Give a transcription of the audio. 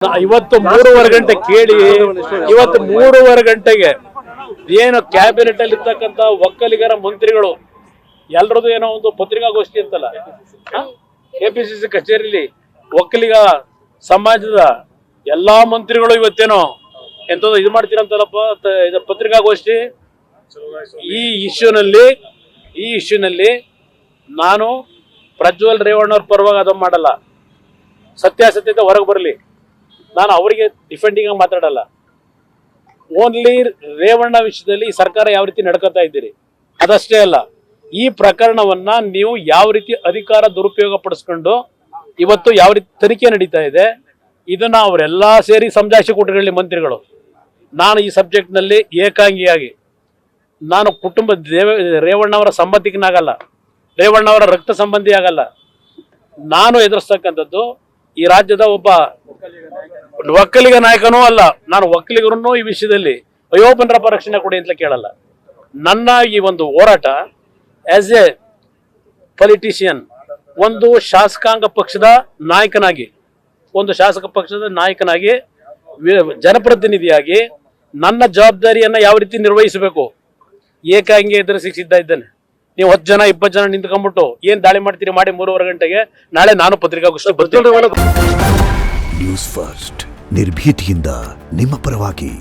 ಇವತ್ತು 3:30 ಗಂಟೆ ಕೇಳಿ ಇವತ್ತು 3:30 ಗಂಟೆಗೆ ಏನು ಕ್ಯಾಬಿನೆಟ್ ಅಲ್ಲಿ ಇರ್ತಕ್ಕಂಥ ಒಕ್ಕಲಿಗರ ಮಂತ್ರಿಗಳು ಎಲ್ಲರದು ಏನೋ ಒಂದು ಪತ್ರಿಕಾಗೋಷ್ಠಿ ಅಂತಲ್ಲ, ಕೆಪಿಸಿಸಿ ಕಚೇರಿಯಲ್ಲಿ ಒಕ್ಕಲಿಗ ಸಮಾಜದ ಎಲ್ಲಾ ಮಂತ್ರಿಗಳು ಇವತ್ತೇನೋ ಎಂತ ಇದು ಮಾಡ್ತೀರಂತಲ್ಲಪ್ಪ ಪತ್ರಿಕಾಗೋಷ್ಠಿ. ಈ ಇಶ್ಯೂನಲ್ಲಿ ನಾನು ಪ್ರಜ್ವಲ್ ರೇವಣ್ಣವ್ರ ಪರವಾಗಿ ಅದನ್ನ ಮಾಡಲ್ಲ. ಸತ್ಯಾಸತ್ಯತೆ ಹೊರಗೆ ಬರಲಿ, ನಾನು ಅವರಿಗೆ ಡಿಫೆಂಡಿಂಗ್ ಆಗಿ ಮಾತಾಡಲ್ಲ. ಓನ್ಲಿ ರೇವಣ್ಣ ವಿಷಯದಲ್ಲಿ ಈ ಸರ್ಕಾರ ಯಾವ ರೀತಿ ನಡ್ಕೋತಾ ಇದ್ದೀರಿ ಅದಷ್ಟೇ ಅಲ್ಲ, ಈ ಪ್ರಕರಣವನ್ನ ನೀವು ಯಾವ ರೀತಿ ಅಧಿಕಾರ ದುರುಪಯೋಗ ಪಡಿಸ್ಕೊಂಡು ಇವತ್ತು ಯಾವ ರೀತಿ ತನಿಖೆ ನಡೀತಾ ಇದೆ ಇದನ್ನ ಅವರೆಲ್ಲಾ ಸೇರಿ ಸಮಜಾಯಿಷಿ ಕೊಟ್ಟಿರಲಿ ಮಂತ್ರಿಗಳು. ನಾನು ಈ ಸಬ್ಜೆಕ್ಟ್ ನಲ್ಲಿ ಏಕಾಂಗಿಯಾಗಿ ನಾನು ಕುಟುಂಬ ರೇವಣ್ಣವರ ಸಂಬಂಧಿಕನಾಗಲ್ಲ, ರೇವಣ್ಣವರ ರಕ್ತ ಸಂಬಂಧಿ ಆಗಲ್ಲ. ನಾನು ಎದುರಿಸ್ತಕ್ಕಂಥದ್ದು ಈ ರಾಜ್ಯದ ಒಬ್ಬ ಒಕ್ಕಲಿಗ ನಾಯಕನೂ ಅಲ್ಲ. ನಾನು ಒಕ್ಕಲಿಗರನ್ನು ಈ ವಿಷಯದಲ್ಲಿ ಅಯೋಬನರಪ್ಪ ರಕ್ಷಣೆ ಕೊಡಿ ಅಂತ ಕೇಳಲ್ಲ. ನನ್ನ ಈ ಒಂದು ಹೋರಾಟ ಆಸ್ ಎ ಪೊಲಿಟಿಷಿಯನ್, ಒಂದು ಶಾಸಕಾಂಗ ಪಕ್ಷದ ನಾಯಕನಾಗಿ, ಜನಪ್ರತಿನಿಧಿಯಾಗಿ ನನ್ನ ಜವಾಬ್ದಾರಿಯನ್ನ ಯಾವ ರೀತಿ ನಿರ್ವಹಿಸಬೇಕು ಏಕಾಂಗಿ ಎದುರಿಸಿ ಸಿದ್ಧ ಇದ್ದೇನೆ. ನೀವು 10 ಜನ 20 ಜನ ನಿಂತ್ಕೊಂಡ್ಬಿಟ್ಟು ಏನ್ ದಾಳಿ ಮಾಡ್ತೀರಿ ಮಾಡಿ 3:30 ಗಂಟೆಗೆ ನಾಳೆ ನಾನು ಪತ್ರಿಕಾಗೋಷ್ಠಿ ಬರ್ತೀನಿ. ನ್ಯೂಸ್ ಫಸ್ಟ್ ನಿರ್ಭೀತಿಯಿಂದ ನಿಮ್ಮ ಪರವಾಗಿ.